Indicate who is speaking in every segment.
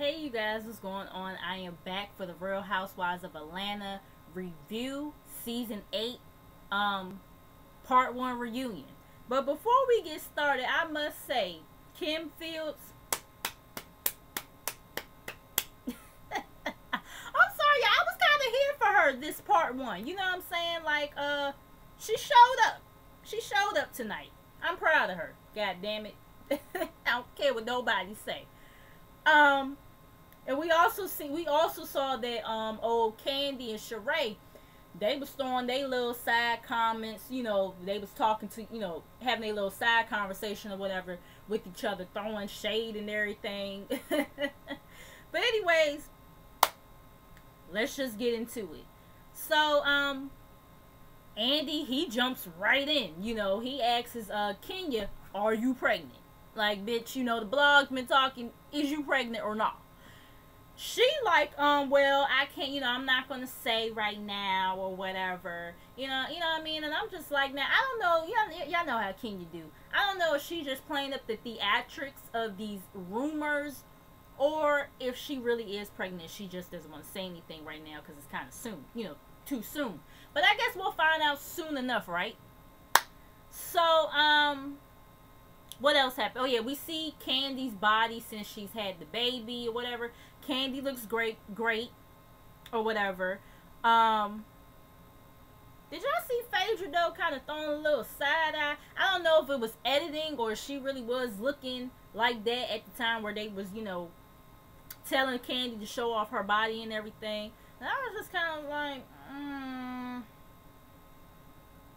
Speaker 1: Hey you guys, what's going on? I am back for the Real Housewives of Atlanta review, season 8, part 1 reunion. But before we get started, I must say, Kim Fields, I'm sorry, I was kind of here for her this part 1. You know what I'm saying? Like, she showed up. She showed up tonight. I'm proud of her. God damn it. I don't care what nobody say. And we also saw that old Candy and Sheree, they was throwing their little side comments, you know, they was talking to, you know, having a little side conversation or whatever with each other, throwing shade and everything. But anyways, let's just get into it. So, Andy, he jumps right in, you know, he asks Kenya, are you pregnant? Like, bitch, you know, the blog's been talking, is you pregnant or not? She like, well, I can't, you know, I'm not going to say right now or whatever, you know what I mean? And I'm just like, now, I don't know, y'all know how Kenya do. I don't know if she's just playing up the theatrics of these rumors or if she really is pregnant. She just doesn't want to say anything right now because it's kind of soon, you know, too soon. But I guess we'll find out soon enough, right? So, what else happened? Oh, yeah, we see Candy's body since she's had the baby or whatever. Candy looks great, or whatever. Did y'all see Phaedra, though, kind of throwing a little side eye? I don't know if it was editing or she really was looking like that at the time where they was, you know, telling Candy to show off her body and everything. And I was just kind of like,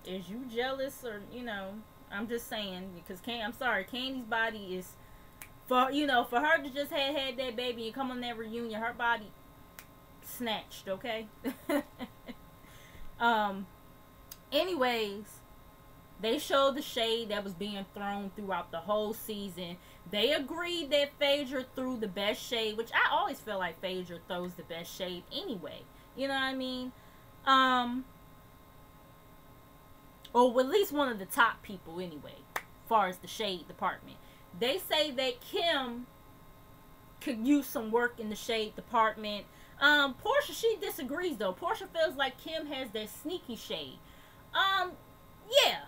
Speaker 1: is you jealous or, you know... I'm just saying, because I'm sorry, Candy's body is, for, you know, for her to just had that baby and come on that reunion, her body snatched, okay? Anyways, they showed the shade that was being thrown throughout the whole season. They agreed that Phaedra threw the best shade, which I always feel like Phaedra throws the best shade anyway. You know what I mean? Or at least one of the top people anyway, as far as the shade department. They say that Kim could use some work in the shade department. Portia, she disagrees though. Portia feels like Kim has that sneaky shade. Yeah.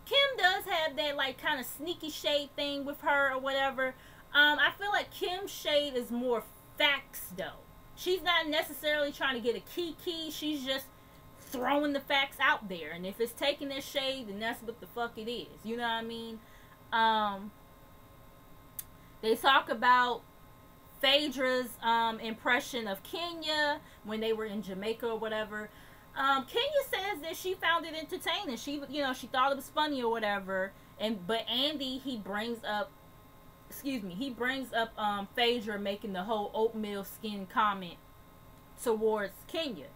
Speaker 1: Kim does have that like kind of sneaky shade thing with her or whatever. I feel like Kim's shade is more facts though. She's not necessarily trying to get a kiki. She's just throwing the facts out there, and if it's taking that shade, then that's what the fuck it is. You know what I mean? They talk about Phaedra's impression of Kenya when they were in Jamaica or whatever. Kenya says that she found it entertaining. She, you know, she thought it was funny or whatever. But Andy, he brings up Phaedra making the whole oatmeal skin comment towards Kenya.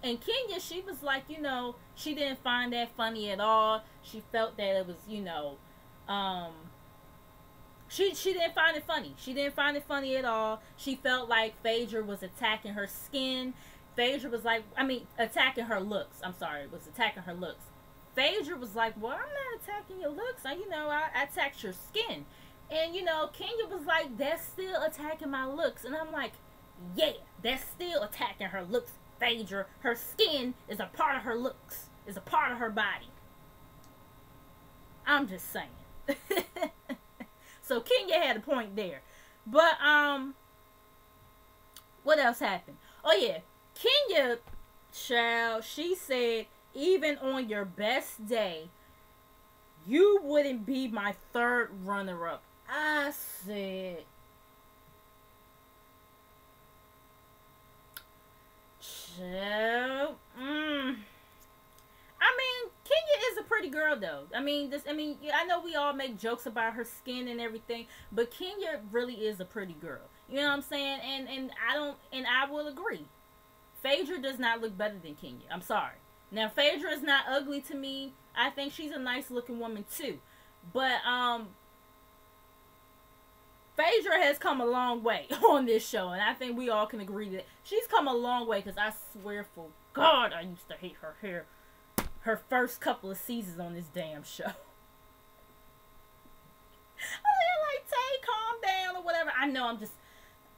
Speaker 1: And Kenya, she was like, you know, she didn't find that funny at all. She felt that it was, you know, she didn't find it funny. She didn't find it funny at all. She felt like Phaedra was attacking her skin. Phaedra was like, attacking her looks. I'm sorry, was attacking her looks. Phaedra was like, well, I'm not attacking your looks. I attacked your skin. And, you know, Kenya was like, that's still attacking my looks. And I'm like, yeah, that's still attacking her looks. Phaedra, her skin is a part of her looks, is a part of her body. I'm just saying. So Kenya had a point there. But what else happened? Oh yeah, Kenya, child, she said, even on your best day, you wouldn't be my third runner-up. I said, I mean, Kenya is a pretty girl though. I know we all make jokes about her skin and everything, but Kenya really is a pretty girl. You know what I'm saying? And I will agree. Phaedra does not look better than Kenya. I'm sorry. Now Phaedra is not ugly to me. I think she's a nice looking woman too. But Phaedra has come a long way on this show, and I think we all can agree that she's come a long way, because I swear for God, I used to hate her hair her first couple of seasons on this damn show. I mean, like, Tay, calm down or whatever. I know I'm just,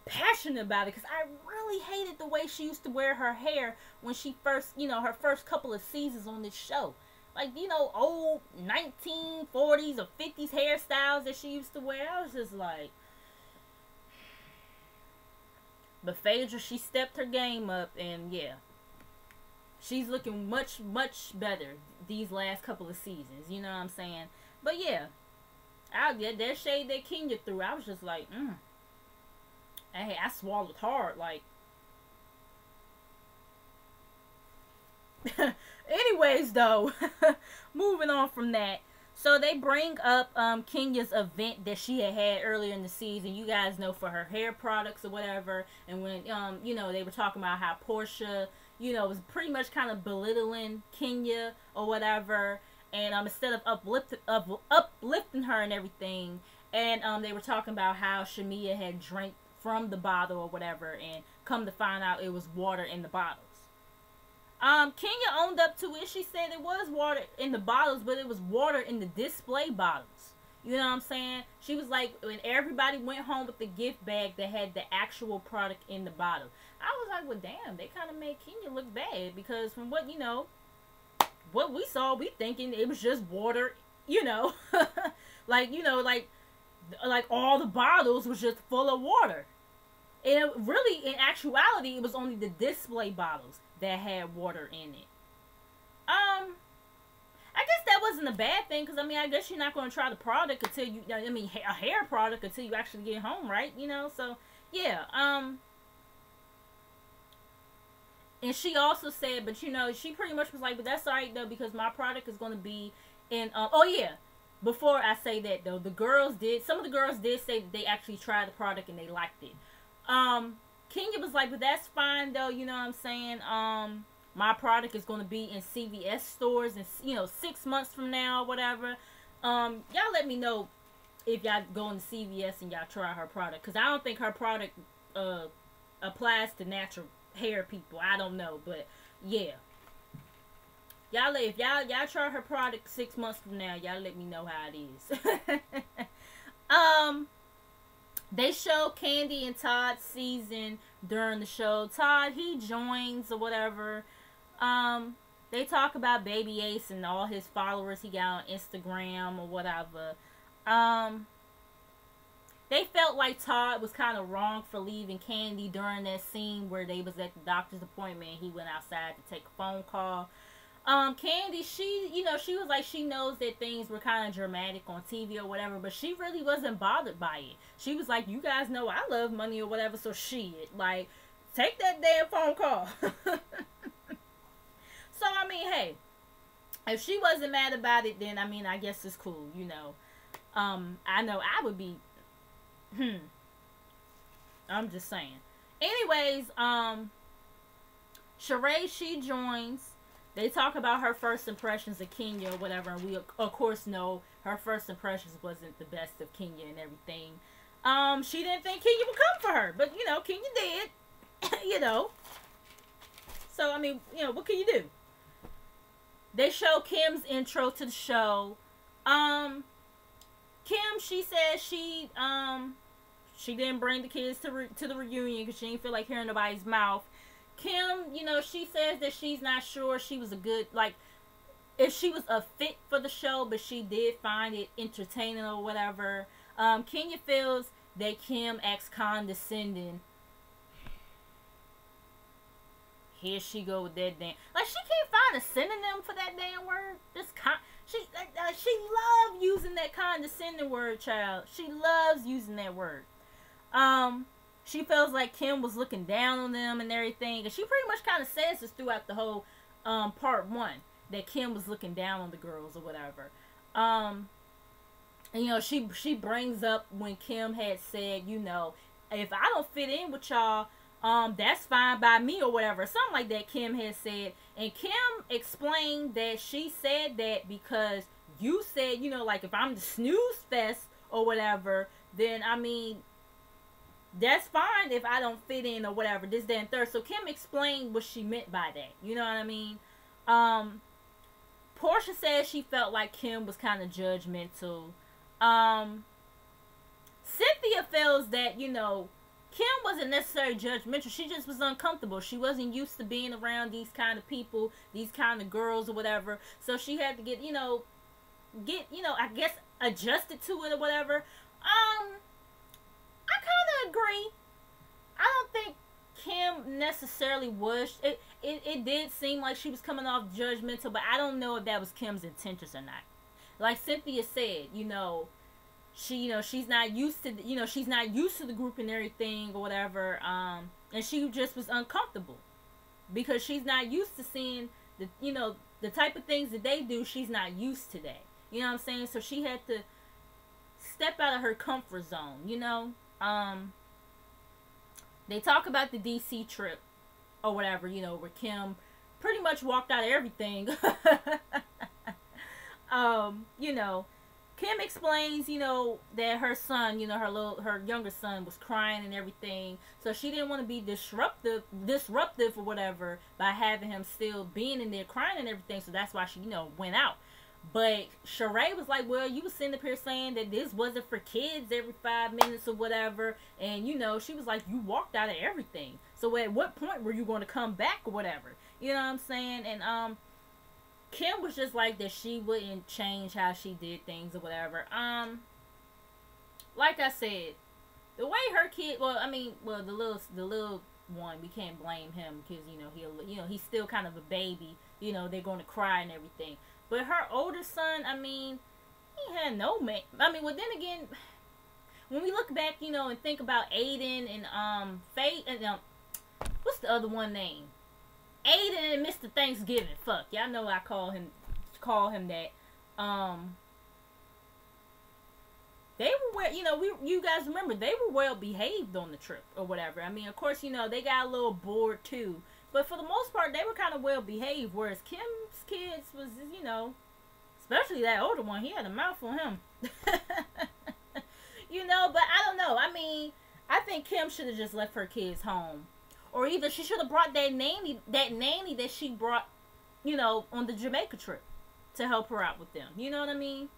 Speaker 1: passionate about it because I really hated the way she used to wear her hair when she first, her first couple of seasons on this show. Like, old 1940s or 50s hairstyles that she used to wear. I was just like... But Phaedra, she stepped her game up, and yeah. She's looking much, much better these last couple of seasons. You know what I'm saying? But yeah. That shade that Kenya threw, I was just like, Hey, I swallowed hard, like. Anyways, though, moving on from that. So they bring up Kenya's event that she had earlier in the season. You guys know, for her hair products or whatever. And when they were talking about how Portia, was pretty much kind of belittling Kenya or whatever. And instead of uplifting her and everything, and they were talking about how Shamia had drank from the bottle or whatever, and come to find out it was water in the bottles. Kenya owned up to it. She said it was water in the bottles, but it was water in the display bottles. You know what I'm saying? She was like, when everybody went home with the gift bag that had the actual product in the bottle. I was like, well, damn, they kind of made Kenya look bad, because from what, what we saw, we thinking it was just water, like all the bottles was just full of water. And really, in actuality, it was only the display bottles that had water in it. I guess that wasn't a bad thing, because, I guess you're not going to try the product until you, a hair product until you actually get home, right? So, yeah. And she also said, but, she pretty much was like, but that's alright, though, because my product is going to be in, oh, yeah. Before I say that, though, some of the girls did say that they actually tried the product and they liked it. Kenya was like, but that's fine, though, you know what I'm saying? My product is going to be in CVS stores in, 6 months from now or whatever. Y'all let me know if y'all go into CVS and y'all try her product, because I don't think her product applies to natural hair people. I don't know, but yeah. If y'all try her product 6 months from now, y'all let me know how it is. They show Kandi and Todd's season during the show. Todd, he joins or whatever. They talk about Baby Ace and all his followers he got on Instagram or whatever. They felt like Todd was kind of wrong for leaving Kandi during that scene where they was at the doctor's appointment and he went outside to take a phone call. Kandi, she was like, she knows that things were kind of dramatic on TV or whatever, but she really wasn't bothered by it. She was like, you guys know I love money or whatever, so shit, like, take that damn phone call. So, hey, if she wasn't mad about it, then, I guess it's cool, I know I would be, I'm just saying. Anyways, Sheree, she joins. They talk about her first impressions of Kenya or whatever, and we, of course, know her first impressions wasn't the best of Kenya and everything. She didn't think Kenya would come for her, but, Kenya did, So, what can you do? They show Kim's intro to the show. Kim, she said she didn't bring the kids to the reunion because she didn't feel like hearing nobody's mouth. Kim, she says that she's not sure she was if she was a fit for the show, but she did find it entertaining or whatever. Kenya feels that Kim acts condescending. Here she go with that damn, like, she can't find a synonym for that damn word. She loves using that condescending word, child. She loves using that word. She feels like Kim was looking down on them and everything. And she pretty much kind of says this throughout the whole part 1. That Kim was looking down on the girls or whatever. And, she brings up when Kim had said, if I don't fit in with y'all, that's fine by me or whatever. Something like that Kim had said. And Kim explained that she said that because you said, like, if I'm the snooze fest or whatever, then, that's fine if I don't fit in or whatever, this, that, and third. So Kim explained what she meant by that. You know what I mean? Portia said she felt like Kim was kind of judgmental. Cynthia feels that, Kim wasn't necessarily judgmental. She just was uncomfortable. She wasn't used to being around these kind of people, these kind of girls or whatever. So she had to get, I guess adjusted to it or whatever. I kind of agree. I don't think Kim necessarily was. It did seem like she was coming off judgmental, but I don't know if that was Kim's intentions or not. Like Cynthia said, she's not used to, she's not used to the group and everything or whatever. And she just was uncomfortable because she's not used to seeing the type of things that they do. She's not used to that. You know what I'm saying? So she had to step out of her comfort zone. They talk about the DC trip or whatever, where Kim pretty much walked out of everything. Kim explains, that her son, her younger son was crying and everything. So she didn't want to be disruptive or whatever by having him still being in there crying and everything. So that's why she, went out. But Sheree was like, well, you was sitting up here saying that this wasn't for kids every 5 minutes or whatever. And, she was like, you walked out of everything. So at what point were you going to come back or whatever? You know what I'm saying? And Kim was just like that she wouldn't change how she did things or whatever. Like I said, the way her kid, the little one, we can't blame him because, he's still kind of a baby. They're going to cry and everything. But her older son, he had no man. Then again, when we look back, and think about Aiden and Faith and what's the other one name? Aiden and Mr. Thanksgiving. Fuck, y'all know I call him that. They were you guys remember they were well behaved on the trip or whatever. Of course, they got a little bored too. But for the most part, they were kind of well behaved. Whereas Kim's kids was, especially that older one, he had a mouth on him. But I don't know. I think Kim should have just left her kids home. Or either she should have brought that nanny that she brought, on the Jamaica trip to help her out with them. You know what I mean?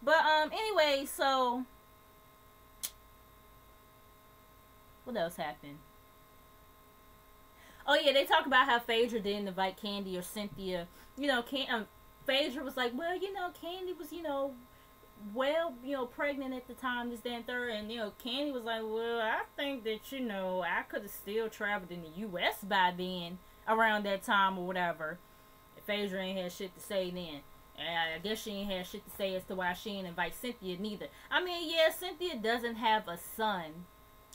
Speaker 1: But, anyway, so what else happened? Oh, yeah, they talk about how Phaedra didn't invite Candy or Cynthia. Phaedra was like, well, Candy was, pregnant at the time, this, that, and third. And, Candy was like, well, I think that, I could have still traveled in the U.S. by then, around that time or whatever. Phaedra ain't had shit to say then. And I guess she ain't had shit to say as to why she didn't invite Cynthia neither. Yeah, Cynthia doesn't have a son,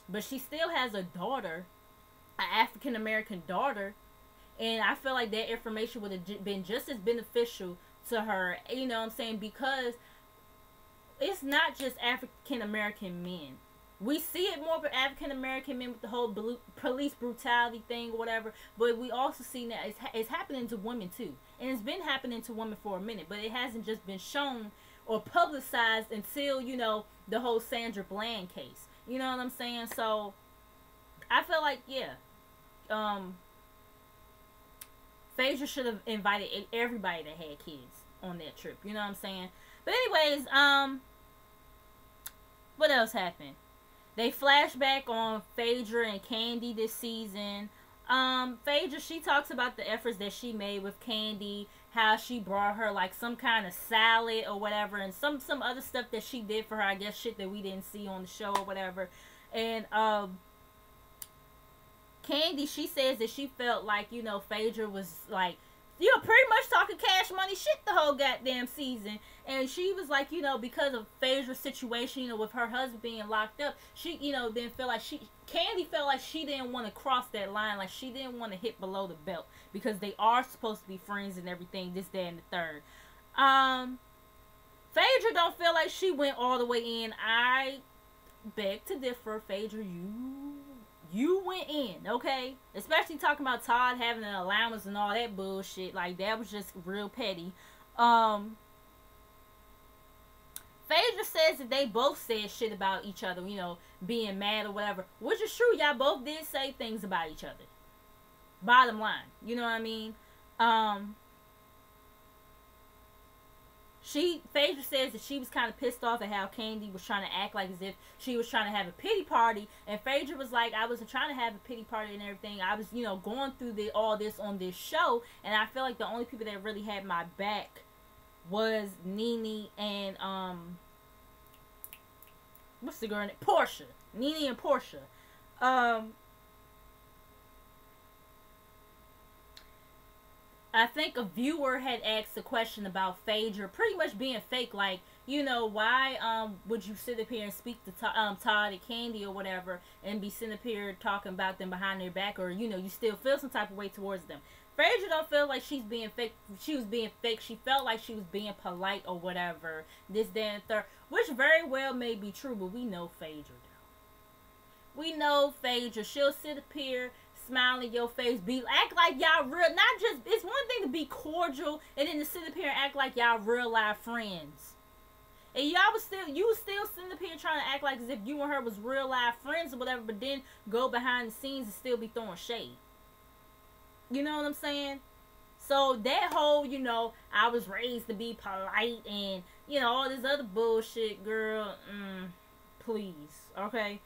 Speaker 1: but she still has a daughter. An African-American daughter, and I feel like that information would have been just as beneficial to her, because it's not just African-American men. We see it more for African-American men with the whole police brutality thing or whatever, but we also see that it's happening to women too, and it's been happening to women for a minute, but it hasn't just been shown or publicized until, the whole Sandra Bland case. You know what I'm saying? So I feel like, yeah, Phaedra should have invited everybody that had kids on that trip. You know what I'm saying? But anyways, what else happened? They flash back on Phaedra and Candy this season. Phaedra, she talks about the efforts that she made with Candy, how she brought her like some kind of salad or whatever, and some other stuff that she did for her, I guess shit that we didn't see on the show or whatever. And Candy, she says that she felt like, Phaedra was like, pretty much talking cash money shit the whole goddamn season. And she was like, because of Phaedra's situation, with her husband being locked up, she, didn't feel like Candy felt like she didn't want to cross that line. Like, she didn't want to hit below the belt because they are supposed to be friends and everything, this, that, and the third. Phaedra don't feel like she went all the way in. I beg to differ. Phaedra, you went in, okay? Especially talking about Todd having an allowance and all that bullshit. Like, that was just real petty. Phaedra says that they both said shit about each other, being mad or whatever. Which is true. Y'all both did say things about each other. Bottom line. You know what I mean? Phaedra says that she was kind of pissed off at how Candy was trying to act like as if she was trying to have a pity party, and Phaedra was like, I wasn't trying to have a pity party and everything. I was, going through all this on this show, and I feel like the only people that really had my back was Nene and what's the girl name? Portia. Nene and Portia. I think a viewer had asked a question about Phaedra pretty much being fake, like, why would you sit up here and speak to Todd and Candy or whatever and be sitting up here talking about them behind their back, or you still feel some type of way towards them. Phaedra don't feel like she's being fake. She was being fake. She felt like she was being polite or whatever, this, that, and third, which very well may be true, but we know Phaedra though. We know Phaedra. She'll sit up here, smile in your face, act like y'all real. Not just, it's one thing to be cordial and then to sit up here and act like y'all real life friends. And you was still sitting up here trying to act like as if you and her was real life friends or whatever, but then go behind the scenes and still be throwing shade. You know what I'm saying? So that whole, I was raised to be polite and, all this other bullshit, girl, please, okay?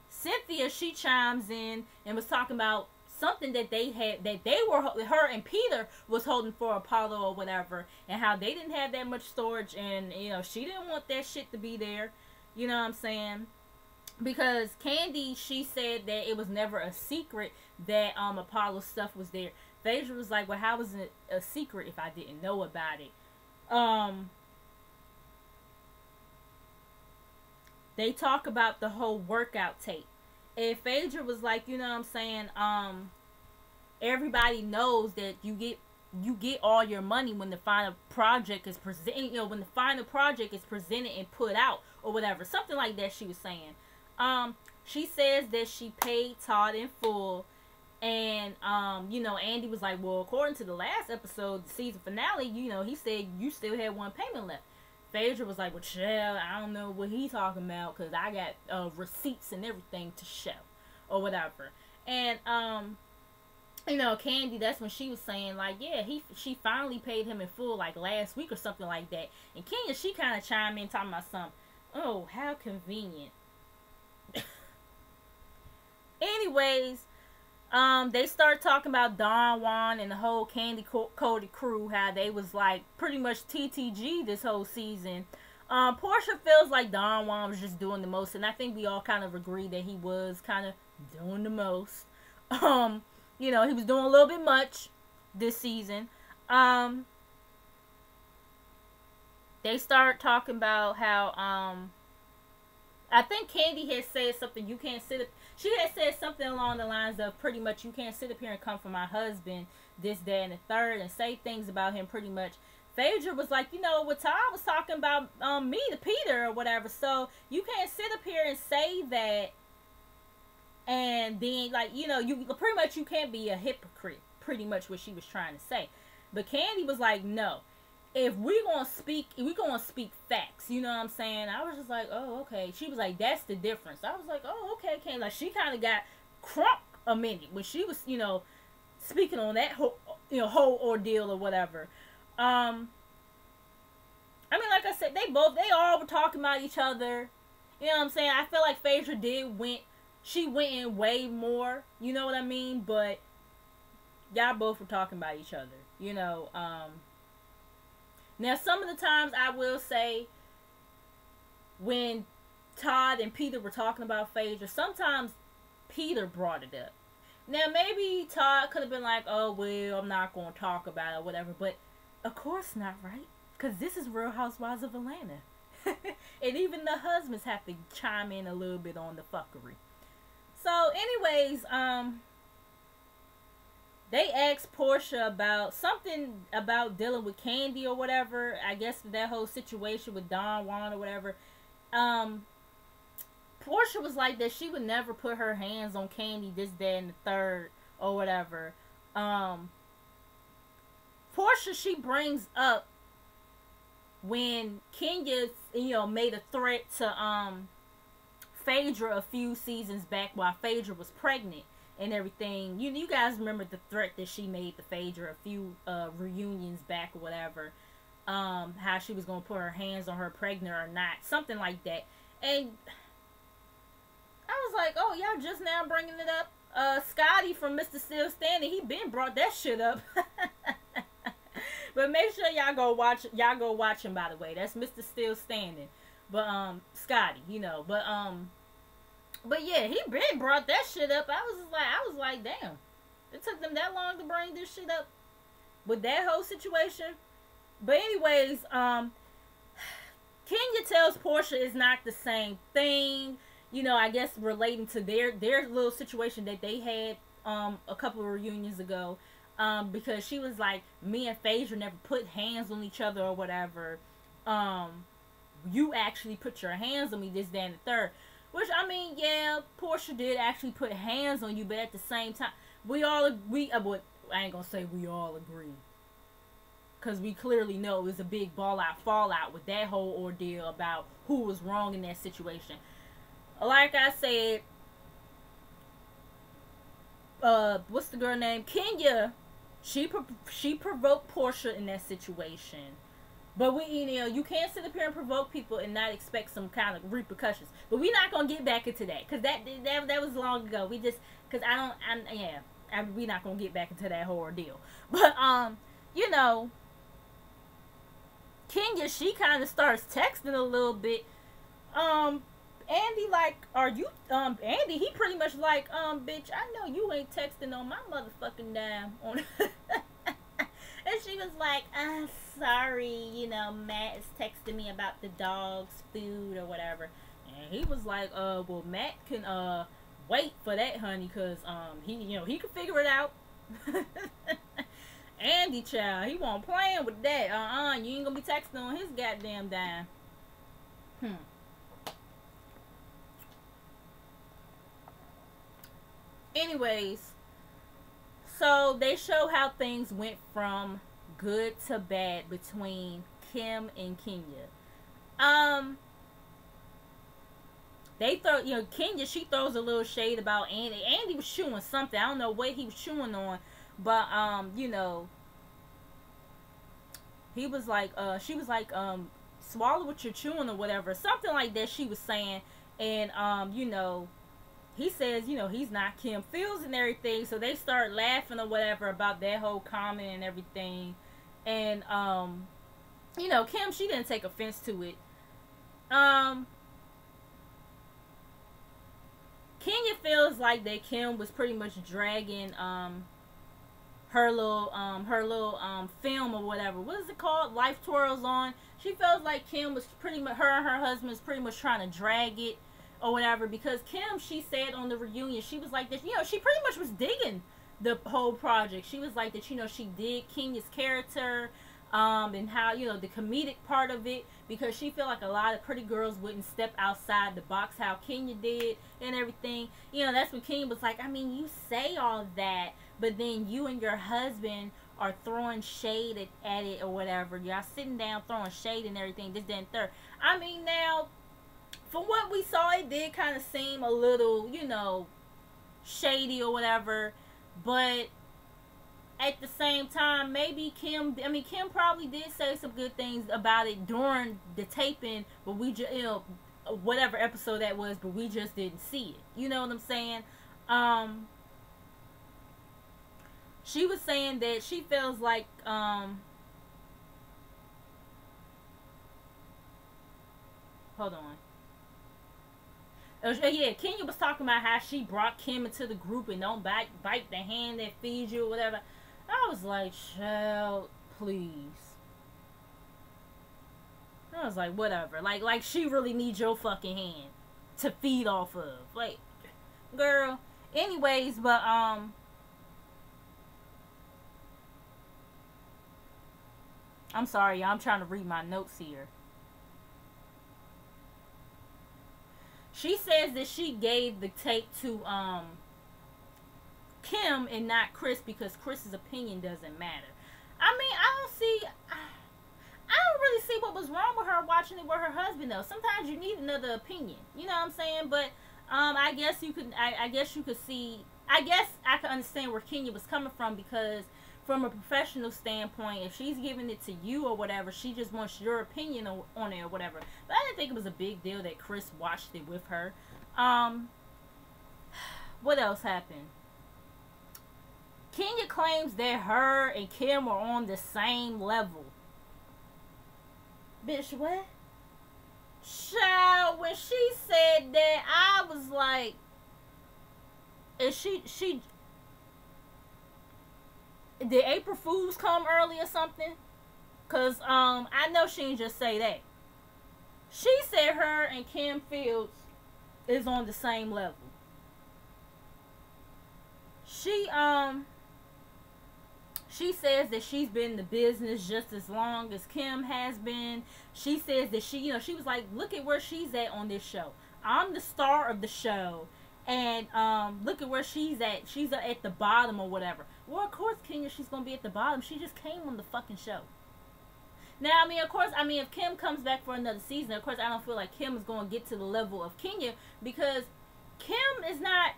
Speaker 1: Cynthia, she chimes in and was talking about something that her and Peter was holding for Apollo or whatever, and how they didn't have that much storage, and she didn't want that shit to be there. You know what I'm saying? Because Candy, she said that it was never a secret that Apollo's stuff was there. Phaedra was like, well, how was it a secret if I didn't know about it? They talk about the whole workout tape. And Phaedra was like, you know what I'm saying, everybody knows that you get all your money when the final project is presented, when the final project is presented and put out or whatever. Something like that she was saying. She says that she paid Todd in full, and Andy was like, well, according to the last episode, the season finale, he said you still had one payment left. Phaedra was like, well, child, I don't know what he talking about, because I got receipts and everything to show or whatever. And Candy, that's when she was saying, like, yeah, she finally paid him in full, like, last week or something like that. And Kenya, she kind of chimed in talking about something. Oh, how convenient. Anyways, they start talking about Don Juan and the whole Candy Cody crew, how they was like pretty much TTG this whole season. Portia feels like Don Juan was just doing the most, and I think we all kind of agree that he was kind of doing the most. He was doing a little bit much this season. They start talking about how I think Candy had said something, she had said something along the lines of pretty much, you can't sit up here and come for my husband, this, that, and the third, and say things about him pretty much. Phaedra was like, what Todd was talking about me to Peter or whatever, so you can't sit up here and say that, and then, like, you pretty much, you can't be a hypocrite, pretty much what she was trying to say. But Candy was like, no. If we're going to speak facts, you know what I'm saying? I was just like, oh, okay. She was like, that's the difference. I was like, oh, okay, Candy. Like, she kind of got crunk a minute when she was, speaking on that whole ordeal or whatever. I mean, like I said, they all were talking about each other. You know what I'm saying? I feel like Phaedra she went in way more, you know what I mean? But y'all both were talking about each other, Now, some of the times I will say when Todd and Peter were talking about Phaedra, sometimes Peter brought it up. Now, maybe Todd could have been like, oh, well, I'm not going to talk about it or whatever. But, of course not, right? Because this is Real Housewives of Atlanta. And even the husbands have to chime in a little bit on the fuckery. So, anyways, they asked Portia about something about dealing with Candy or whatever. I guess that whole situation with Don Juan or whatever. Portia was like that she would never put her hands on Candy, this, that, and the third or whatever. Portia, she brings up when Kenya, made a threat to Phaedra a few seasons back while Phaedra was pregnant. and everything. You guys remember the threat that she made to Phaedra a few reunions back or whatever. How she was gonna put her hands on her pregnant or not, something like that. And I was like, oh, y'all just now bringing it up. Scotty from Mr. Still Standing, he been brought that shit up. But make sure y'all go watch him, by the way. That's Mr. Still Standing. But Scotty, you know. But yeah, he been brought that shit up. I was like, damn. It took them that long to bring this shit up with that whole situation. But anyways, Kenya tells Portia it's not the same thing. You know, I guess relating to their little situation that they had a couple of reunions ago. Because she was like, me and Phaedra never put hands on each other or whatever. You actually put your hands on me, this, that, and the third. Which, I mean, yeah, Portia did actually put hands on you, but at the same time, I ain't gonna say we all agree. Because we clearly know it was a big fallout with that whole ordeal about who was wrong in that situation. Like I said, what's the girl name? Kenya, she provoked Portia in that situation. But you can't sit up here and provoke people and not expect some kind of repercussions. But we're not gonna get back into that because that was long ago. We're not gonna get back into that whole ordeal. But Kenya, she kind of starts texting a little bit. Andy, like, are you, Andy, he pretty much like, bitch, I know you ain't texting on my motherfucking dime. And she was like, sorry, Matt is texting me about the dog's food or whatever. And he was like, well, Matt can, wait for that, honey, because, he can figure it out. Andy, child, he won't playing with that. You ain't gonna be texting on his goddamn dime. Anyways, so they show how things went from good to bad between Kim and Kenya. They throw, Kenya, she throws a little shade about Andy. Andy was chewing something. I don't know what he was chewing on. But, he was like, she was like, swallow what you're chewing or whatever. Something like that she was saying. And, he says, he's not Kim Fields and everything. So they start laughing or whatever about that whole comment and everything. And, Kim, she didn't take offense to it. Kenya feels like that Kim was pretty much dragging, her little film or whatever. What is it called? Life Twirls On. She feels like Kim was pretty much, her and her husband was pretty much trying to drag it or whatever, because Kim, she said on the reunion, she was like this, she pretty much was digging the whole project. She was like that, she did Kenya's character, and how, the comedic part of it, because she felt like a lot of pretty girls wouldn't step outside the box how Kenya did and everything. That's when Kenya was like, I mean, you say all that, but then you and your husband are throwing shade at it or whatever. Y'all sitting down throwing shade and everything, this, that, and third. I mean, now, from what we saw, it did kind of seem a little, shady or whatever. But at the same time, maybe Kim probably did say some good things about it during the taping, but we just, whatever episode that was, but we just didn't see it. You know what I'm saying? She was saying that she feels like, hold on. Yeah, Kenya was talking about how she brought Kim into the group and don't bite the hand that feeds you or whatever. I was like, child, please. I was like, whatever. Like she really needs your fucking hand to feed off of. Like, girl. Anyways, but, I'm sorry, y'all. I'm trying to read my notes here. She says that she gave the tape to Kim and not Chris because Chris's opinion doesn't matter. I mean, I don't really see what was wrong with her watching it with her husband though. Sometimes you need another opinion. You know what I'm saying? But I guess you could see I guess I can understand where Kenya was coming from, because from a professional standpoint, if she's giving it to you or whatever, she just wants your opinion on it or whatever. But I didn't think it was a big deal that Chris watched it with her. What else happened? Kenya claims that her and Kim are on the same level. Bitch, what? Child, when she said that, I was like, is she did April Fools come early or something? Cause I know she didn't just say that. She said her and Kim Fields is on the same level. She says that she's been in the business just as long as Kim has been. She says that she was like, look at where she's at on this show. I'm the star of the show. And look at where she's at. She's at the bottom or whatever. Well, of course, Kenya, she's going to be at the bottom. She just came on the fucking show. Now, if Kim comes back for another season, of course, I don't feel like Kim is going to get to the level of Kenya, because Kim is not,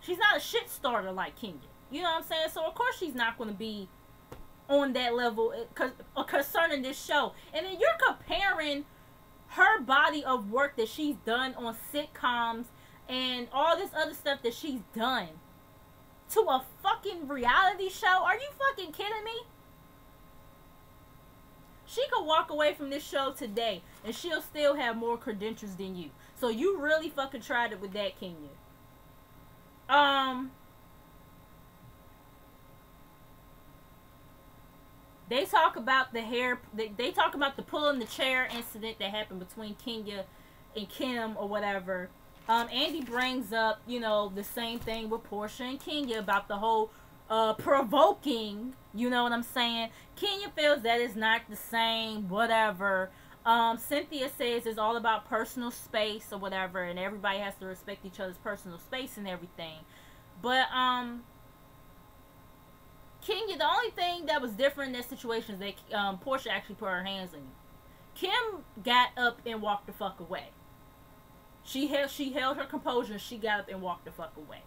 Speaker 1: she's not a shit starter like Kenya. You know what I'm saying? So, of course, she's not going to be on that level concerning this show. And then you're comparing her body of work that she's done on sitcoms and all this other stuff that she's done to a fucking reality show. Are you fucking kidding me? She could walk away from this show today and she'll still have more credentials than you. So you really fucking tried it with that, Kenya. They talk about the hair. They talk about the pulling the chair incident that happened between Kenya and Kim or whatever. Andy brings up, the same thing with Portia and Kenya about the whole provoking. You know what I'm saying? Kenya feels that is not the same, whatever. Cynthia says it's all about personal space or whatever, and everybody has to respect each other's personal space and everything. But, Kenya, the only thing that was different in that situation is that Portia actually put her hands on you. Kim got up and walked the fuck away. She held her composure and she got up and walked the fuck away.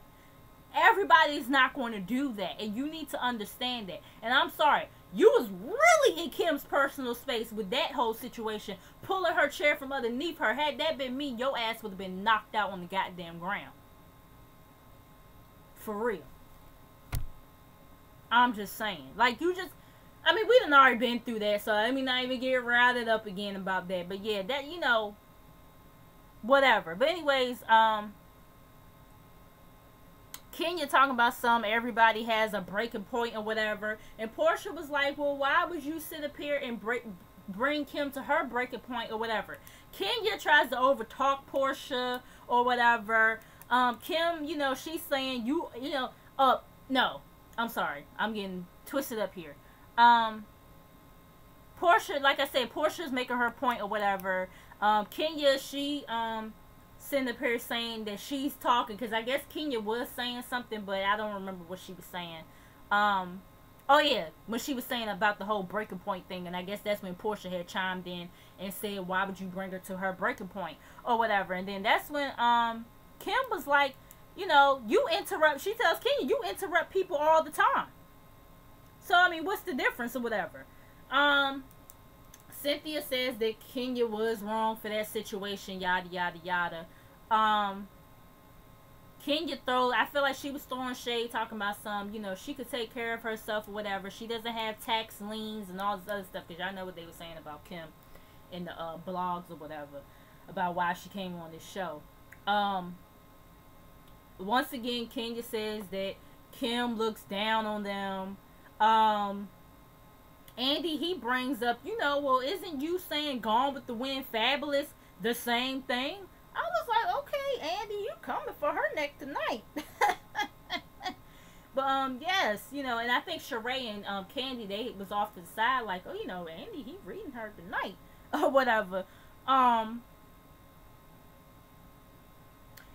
Speaker 1: Everybody's not going to do that, and you need to understand that. And I'm sorry, you was really in Kim's personal space with that whole situation, pulling her chair from underneath her. Had that been me, your ass would have been knocked out on the goddamn ground. For real. I'm just saying. Like, we done already been through that, so let me not even get riled up again about that. But yeah, that, whatever. But anyways, Kenya talking about everybody has a breaking point or whatever. And Portia was like, well, why would you sit up here and bring Kim to her breaking point or whatever? Kenya tries to overtalk Portia or whatever. Kim, she's saying, no. I'm sorry. I'm getting twisted up here. Portia, like I said, Portia's making her point or whatever. Kenya, she sitting up here saying that she's talking, because I guess Kenya was saying something, but I don't remember what she was saying. Oh yeah, when she was saying about the whole breaking point thing, and I guess that's when Portia had chimed in and said, why would you bring her to her breaking point or whatever? And then that's when Kim was like, you interrupt. She tells Kenya, you interrupt people all the time. So, what's the difference or whatever? Cynthia says that Kenya was wrong for that situation, yada, yada, yada. Kenya I feel like she was throwing shade, talking about she could take care of herself or whatever. She doesn't have tax liens and all this other stuff, because y'all know what they were saying about Kim in the blogs or whatever, about why she came on this show. Once again, Kenya says that Kim looks down on them. Andy, he brings up, well, isn't you saying Gone with the Wind Fabulous the same thing? I was like, okay, Andy, you coming for her neck tonight. But, yes, and I think Sheree and Candy, they was off to the side like, oh, Andy, he reading her tonight. Or whatever.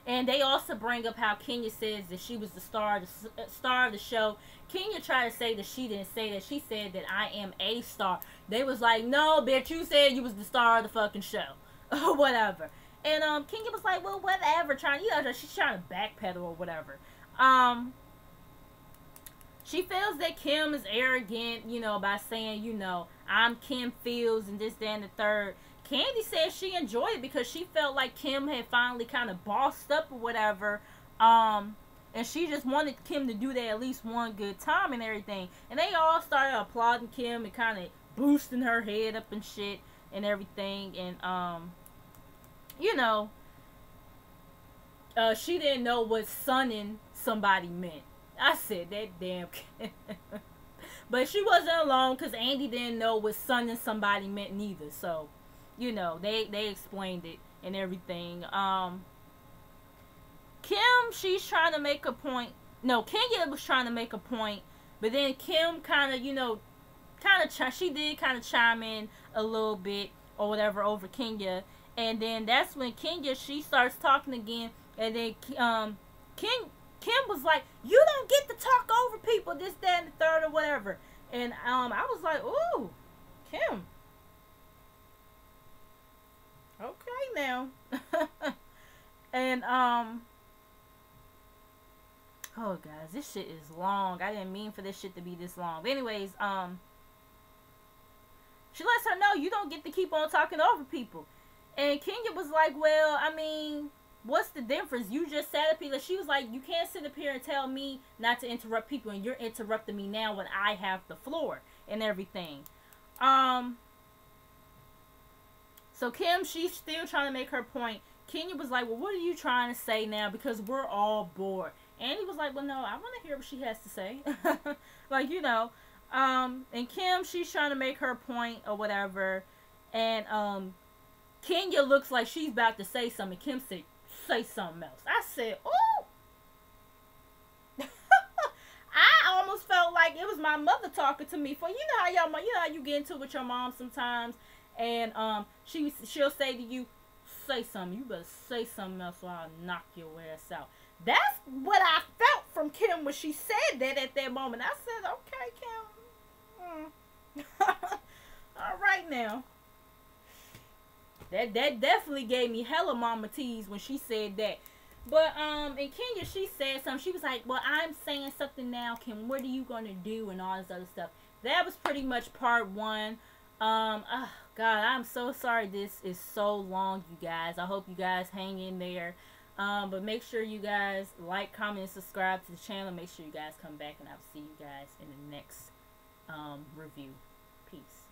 Speaker 1: And they also bring up how Kenya says that she was the star of the show. Kenya tried to say that she didn't say that. She said that I am a star. They was like, no, bitch, you said you was the star of the fucking show. Or whatever. And Kenya was like, well, whatever, trying, you know, she's trying to backpedal or whatever. She feels that Kim is arrogant, you know, by saying, you know, I'm Kim Fields and this, that, and the third. Candy said she enjoyed it because she felt like Kim had finally kind of bossed up or whatever. And she just wanted Kim to do that at least one good time and everything. And they all started applauding Kim and kind of boosting her head up and shit and everything. And, you know, she didn't know what sunning somebody meant. I said that damn Kim. But she wasn't alone because Andy didn't know what sunning somebody meant neither. So, you know, they explained it and everything. Kim, she's trying to make a point. No, Kenya was trying to make a point, but then Kim kind of, you know, she did kind of chime in a little bit or whatever over Kenya, and then that's when Kenya, she starts talking again, and then Kim was like, you don't get to talk over people, this, that, and the third or whatever, and I was like, ooh, Kim. Okay now. And oh guys, this shit is long. I didn't mean for this shit to be this long. But anyways, she lets her know you don't get to keep on talking over people. And Kenya was like, well, I mean, what's the difference? You just sat up here. She was like, you can't sit up here and tell me not to interrupt people, and you're interrupting me now when I have the floor and everything. So Kim, she's still trying to make her point. Kenya was like, well, what are you trying to say now? Because we're all bored. Andy was like, well, no, I want to hear what she has to say. Like, you know. And Kim, she's trying to make her point or whatever. And Kenya looks like she's about to say something. Kim said, say something else. I said, ooh. I almost felt like it was my mother talking to me. For, you know how y'all, you know how you get into it with your mom sometimes. And she'll say to you, say something. You better say something else or I'll knock your ass out. That's what I felt from Kim when she said that at that moment. I said, okay, Kim. All right now. That definitely gave me hella mama tease when she said that. But and Kenya, she said something. She was like, well, I'm saying something now, Kim. What are you gonna do and all this other stuff. That was pretty much part one. Oh God, I'm so sorry this is so long, you guys. I hope you guys hang in there. But make sure you guys like, comment, and subscribe to the channel. Make sure you guys come back, and I'll see you guys in the next review. Peace.